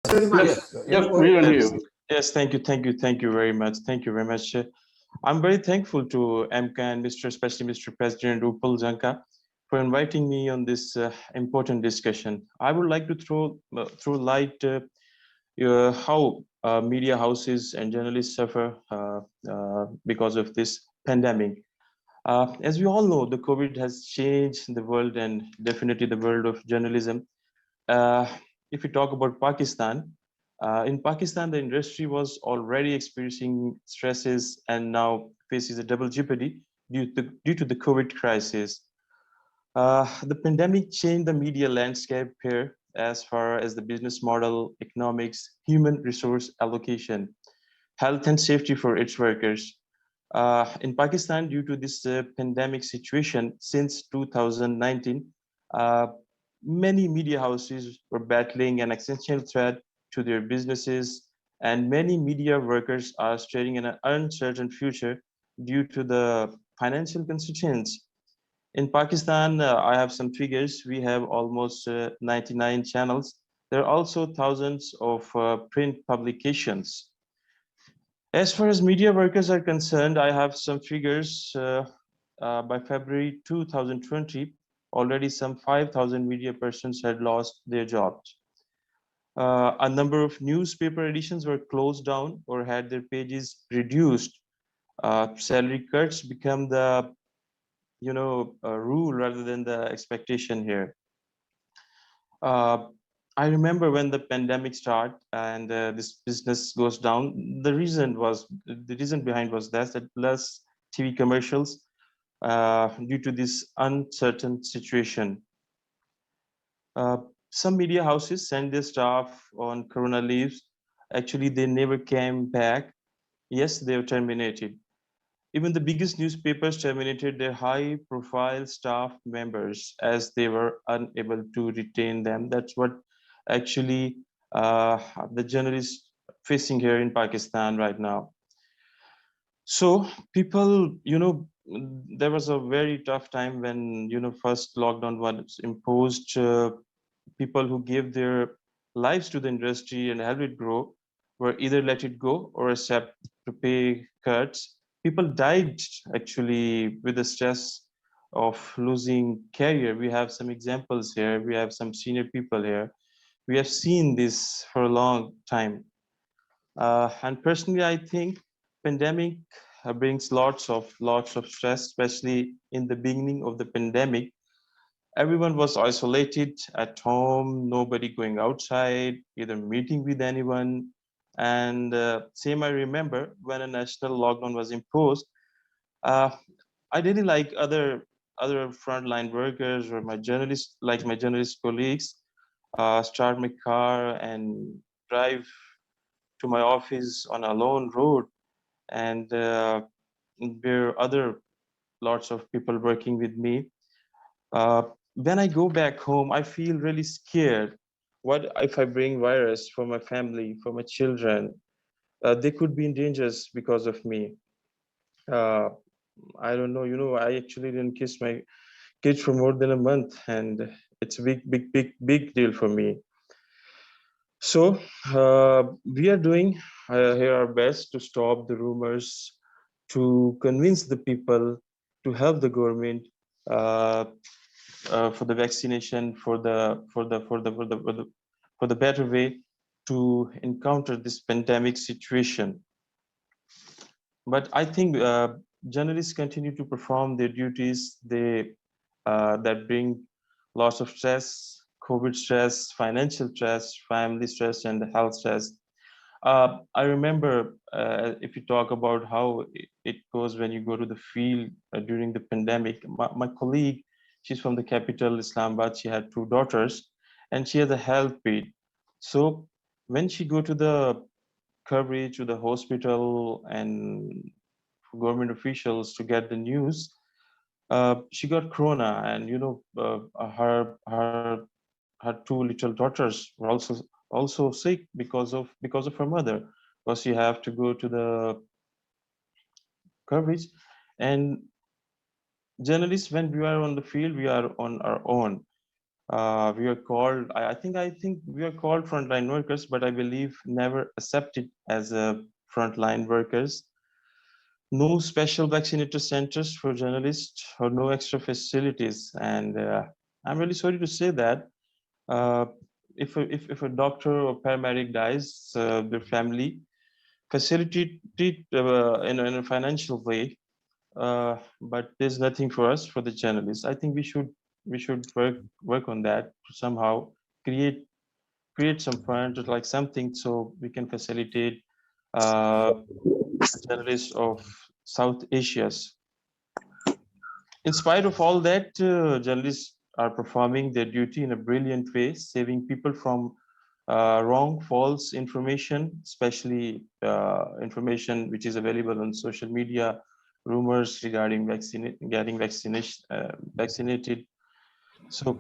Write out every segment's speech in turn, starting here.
very much. Yes, You know, yes, we will hear Yes, you. yes, thank you very much. Thank you very much. I'm very thankful to AMCA and especially Mr. President Upal Janka for inviting me on this important discussion. I would like to throw light how media houses and journalists suffer because of this pandemic. As we all know, the COVID has changed the world and definitely the world of journalism. Uh, if we talk about Pakistan, in Pakistan, the industry was already experiencing stresses and now faces a double jeopardy due to the COVID crisis. The pandemic changed the media landscape here as far as the business model, economics, human resource allocation, health and safety for its workers. In Pakistan, due to this pandemic situation since 2019, uh, many media houses were battling an existential threat to their businesses, and many media workers are staring at an uncertain future due to the financial constraints. In Pakistan, I have some figures. We have almost 99 channels. There are also thousands of print publications. As far as media workers are concerned, I have some figures. By February 2020, already some 5,000 media persons had lost their jobs. A number of newspaper editions were closed down or had their pages reduced. Salary cuts become the rule rather than the expectation here. Uh, I remember when the pandemic started and this business goes down. The reason behind was that less TV commercials due to this uncertain situation. Uh, some media houses send their staff on corona leaves. Actually, they never came back. Yes, they were terminated. Even the biggest newspapers terminated their high profile staff members as they were unable to retain them. That's what actually the journalists facing here in Pakistan right now. So people, there was a very tough time when, first lockdown was imposed. People who gave their lives to the industry and helped it grow were either let it go or accept to pay cuts. People died actually with the stress of losing career. We have some examples here. We have some senior people here. We have seen this for a long time. And personally, I think pandemic brings lots of stress, especially in the beginning of the pandemic. Everyone was isolated at home, nobody going outside, either meeting with anyone. And same, I remember when a national lockdown was imposed. Uh, I didn't like other frontline workers or my journalist colleagues, start my car and drive to my office on a lone road, and there are other lots of people working with me. When I go back home, I feel really scared. What if I bring virus for my family, for my children? They could be in dangers because of me. Uh, I don't know. I actually didn't kiss my kids for more than a month, and it's a big deal for me. So we are doing here our best to stop the rumors, to convince the people, to help the government uh, for the vaccination, for the better way to encounter this pandemic situation. But I think journalists continue to perform their duties. That bring lots of stress, COVID stress, financial stress, family stress, and health stress. I remember if you talk about how it goes when you go to the field during the pandemic. My colleague, she's from the capital, Islamabad. She had two daughters, and she has a health aide. So when she go to the coverage to the hospital and government officials to get the news, she got corona, and her two little daughters were also sick because of her mother, because she have to go to the coverage. And journalists, when we are on the field, we are on our own. We are called, I think we are called frontline workers, but I believe never accepted as a frontline workers. No special vaccinator centers for journalists or no extra facilities. And I'm really sorry to say that uh, if a doctor or paramedic dies, their family facilitate in a financial way, but there's nothing for us for the journalists. I think we should work on that to somehow create create some fund or like something so we can facilitate uh, the journalists of South Asia's. In spite of all that, journalists are performing their duty in a brilliant way, saving people from wrong, false information, especially information which is available on social media, rumors regarding getting vaccination, vaccinated. So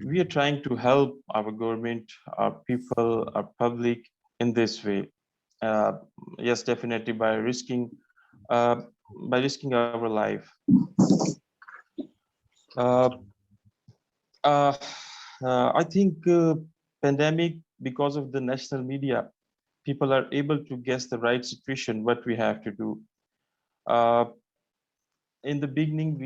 we are trying to help our government, our people, our public in this way. Uh, yes, definitely uh, by risking our life. Uh, Uh, I think pandemic, because of the national media, people are able to guess the right situation, what we have to do. Uh, in the beginning,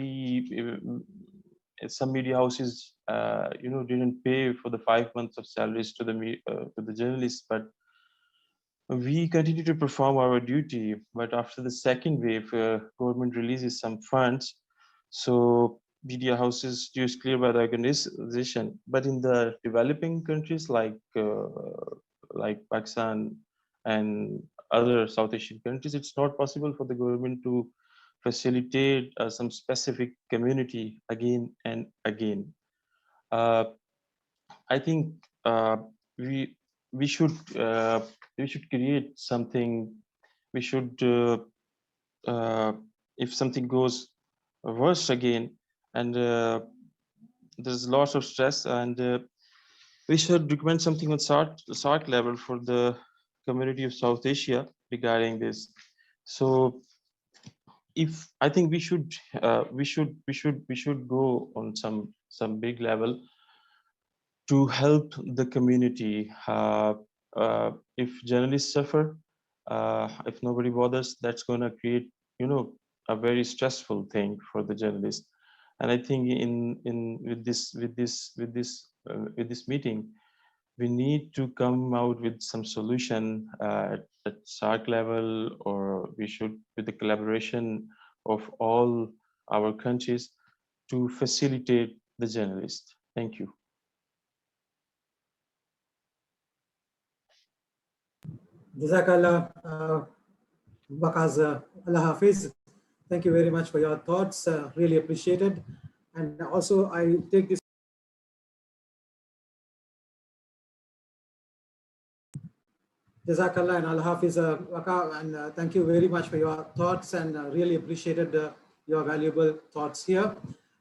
some media houses, didn't pay for the 5 months of salaries to the journalists, but we continue to perform our duty. But after the second wave, government releases some funds, so media houses use clear by the organization. But in the developing countries like Pakistan and other South Asian countries, it's not possible for the government to facilitate some specific community again and again. Uh, I think we we should uh, we should create something. We should uh, if something goes worse again, and there's lots of stress, and we should recommend something on SARC level for the community of South Asia regarding this. So if I think we should go on some big level to help the community. If journalists suffer, if nobody bothers, that's going to create, a very stressful thing for the journalist. And I think in with this meeting, we need to come out with some solution at SARC level, or we should, with the collaboration of all our countries, to facilitate the journalist. Thank you. Jazakallah, Waqas, Allah Hafiz. Thank you very much for your thoughts. Really appreciated. And also, I take this. Jazakallah and Allah Hafiz, Waqa, and thank you very much for your thoughts, and really appreciated your valuable thoughts here.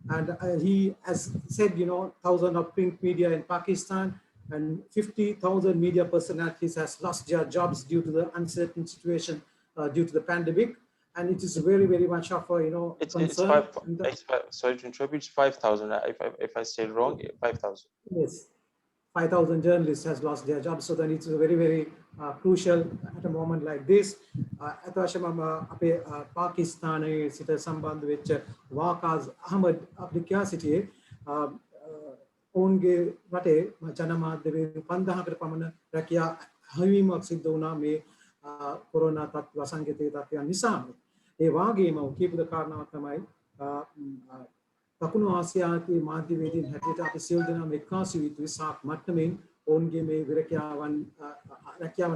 And he has said, 1,000 of print media in Pakistan and 50,000 media personalities has lost their jobs due to the uncertain situation due to the pandemic. And it is very, very much of a, concern. Sorry to interrupt. It's 5,000. If I said wrong, 5,000. Yes. 5,000 journalists has lost their jobs. So then it's very, very crucial at a moment like this. Pakistan සිට සම්බන්ධ වෙච්ච Waqas Ahmed අපිට සිටියේ ඔවුන්ගේ රටේ ජනමාධ්‍ය 5000කට පමණ රැකියා හිමීමක් සිද්ධ වුණා මේ කොරෝනා තත්ත්ව වසංගතයේ තත්ත්වයන් නිසා. ඒ වගේම කීපද කාරණාවක් තමයි දකුණු ආසියාවේ මාධ්‍යවේදීන් හැටියට අපි සියලු දෙනාම එක්කාසු වී සාක් මට්ටමින් ඔවුන්ගේ මේ රැකියාවන්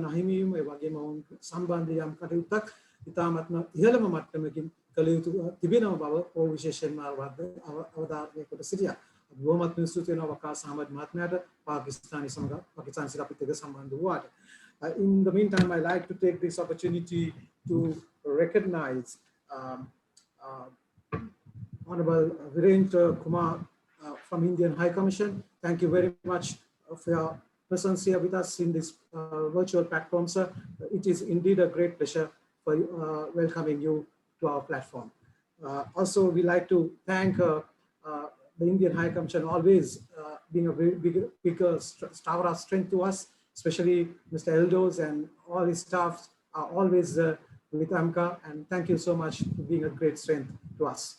අහිමිවීම ඒ වගේම ඔවුන් සම්බන්ධ යම් කටයුත්තක් ඉතාමත්ම ඉහළම මට්ටමකින් කළ යුතු තිබෙනව බව ඔවුන් විශේෂයෙන්ම අවධාරණය කොට සිටියා. බොහොමත්ම ස්තුති වෙනවා වකාස් අහමද් මහත්මයාට පාකිස්තානි සමග පාකිස්තාන සිට අපිත් එක්ක සම්බන්ධ වුණාට. In the meantime, I like to take this opportunity to recognize Honorable Virendra Kumar from Indian High Commission. Thank you very much for your presence here with us in this virtual platform, sir. It is indeed a great pleasure for welcoming you to our platform. Also, we like to thank the Indian High Commission always being a very bigger tower of strength to us, especially Mr. Eldos and all his staffs are always with AMCA, and thank you so much for being a great strength to us.